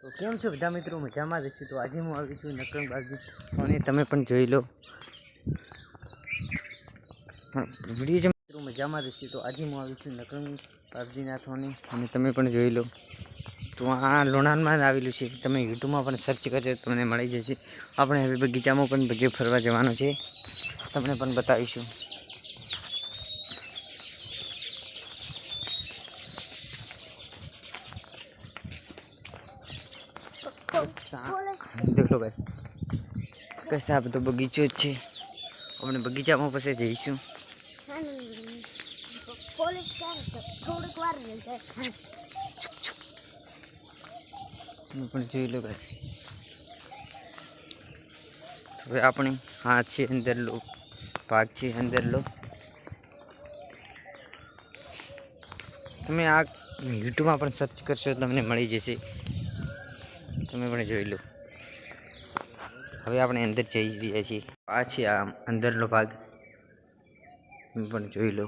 તો કેમ છો બધા મિત્રો? મજામાં જ છું. તો આજે હું આવી છું નકરંગ બાજી અને તમે પણ જોઈ લો વિડીયો. મિત્રો મજામાં જ છું. તો આજે હું આવી છું નકરંગ બાજીના થોની અને તમે પણ જોઈ લો. તો આ લોણાલમાં જ આવેલું છે. તમે યુટ્યુબમાં પણ સર્ચ કરજો તમને મળી જશે. આપણે હવે બગીચામાં પણ બધે ફરવા જવાનું છે, તમને પણ બતાવીશું. દેખો ભાઈ कैसा બધો બગીચો જ છે. આપણે બગીચામાં પછી જઈશું. તમે પણ જોઈ લો ભાઈ. હવે આપણે હા છે અંદર લો ભાગ છે અંદર લો. તમે આ યુટ્યુબમાં પણ સર્ચ કરશો તમને મળી જશે. તમે પણ જોઈ લો. હવે આપણે અંદર જઈ રહ્યા છીએ. આ છે આ અંદરનો ભાગ, તમે પણ જોઈ લો.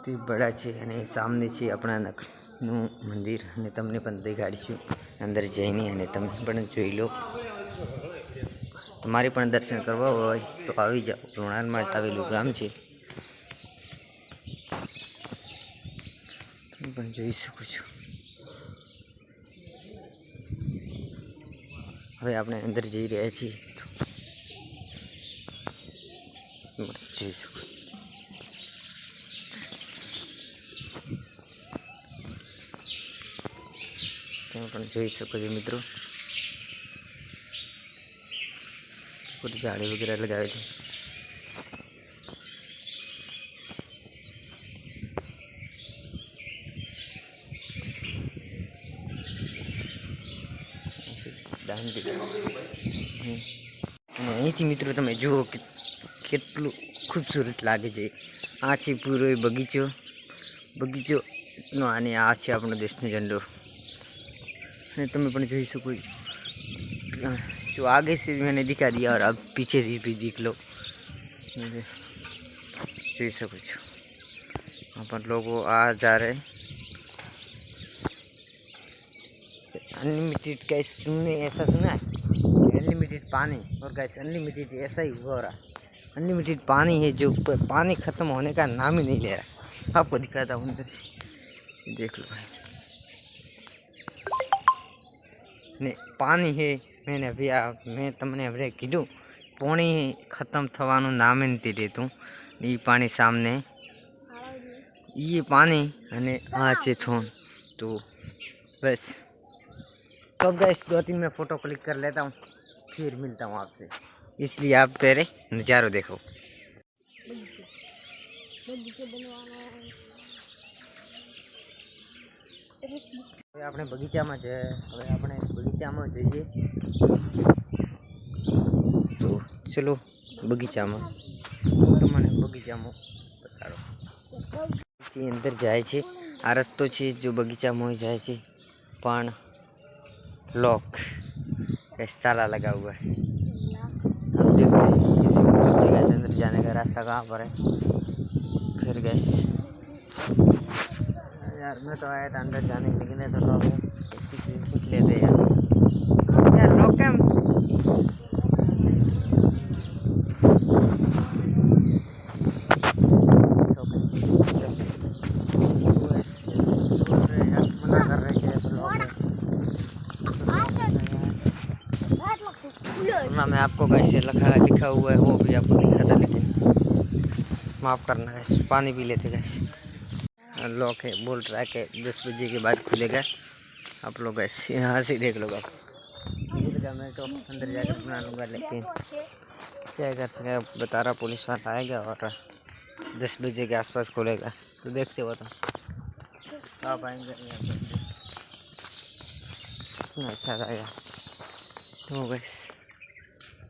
તે બડા છે અને સામને છે આપણા નકનું મંદિર અને તમને પણ દેખાડીશું અંદર જઈને અને તમે પણ જોઈ લો. તમારે પણ દર્શન કરવા હોય તો આવી જાઓ. લોણાલમાં જ આવેલું ગામ છે, તમે પણ જોઈ શકો છો. હવે આપણે અંદર જઈ રહ્યા છીએ. જોઈ શકો તમે પણ જોઈ શકો છો મિત્રો. પૂરી ઝાડી વગેરે લગાવે છે. અહીંથી મિત્રો તમે જુઓ કે કેટલું ખૂબસૂરત લાગે છે. આ છે પૂરો બગીચોનો અને આ છે આપણો દેશનો ઝંડો. અને તમે પણ જોઈ શકો जो आगे से भी मैंने दिखा दिया और अब पीछे से भी देख लो. જોઈ શકો છો वहाँ पर लोग आ जा रहे. अनलिमिटेड गैस, तुमने ऐसा सुना है? अनलिमिटेड पानी और गैस अनलिमिटेड ऐसा ही हो रहा. अनलिमिटेड पानी है जो पानी ख़त्म होने का नाम ही नहीं ले रहा. आपको दिखाता हूँ अंदर से, देख लो भाई. ने पानी है. मैंने अभी मैं तमने अभी कीधुं पानी खत्म थवानुं नाम ही नहीं देतुं. ये पानी सामने ये पानी अने आ छे थोन. तो बस तो अब गाइस 2-3 मैं फ़ोटो क्लिक कर लेता हूँ, फिर मिलता हूँ आपसे. इसलिए आप पहले नज़ारो देखो. હવે આપણે બગીચામાં જઈએ. તો ચલો બગીચામાં તમને બગીચામાં બતાડો. અંદર જાય છે આ રસ્તો છે जो बगीचाમાં જાય છે, પણ लॉक कैसे ताला लगा हुआ है. अब देखते हैं इसी जगह से अंदर जाने का रास्ता कहाँ पर है. फिर गैस यार मैं तो आया था अंदर जाने के, लेकिन तो लोग किसी कुछ लेते हैं यार लोग क्या. मना कर रहे थे ना, मैं आपको कैसे लिखा हुआ है वो भी आपको लिखा था, लेकिन माफ़ करना है. पानी पी लेते गैस. लॉक है, बोल रहा है कि 10 बजे के बाद खुलेगा. आप लोग ऐसे यहाँ से देख लो गाइस. मैं तो अंदर जाकर बना लूँगा, लेकिन क्या कर सके. बता रहा पुलिस वाला आएगा और 10 बजे के आसपास खुलेगा. तो देखते हो तो आप आएंगे कितना अच्छा रहेगा. तो गैस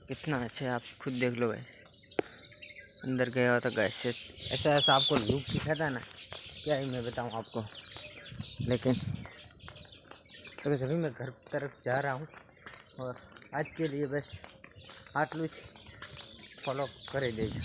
कितना अच्छा है, आप खुद देख लो गैस. अंदर गया होता गैस ऐसा आपको लुक दिखा था ना, क्या ही मैं बताऊँ आपको. लेकिन तो अभी मैं घर तरफ जा रहा हूँ और आज के लिए बस आटलू ज. फॉलो कर दीजिए.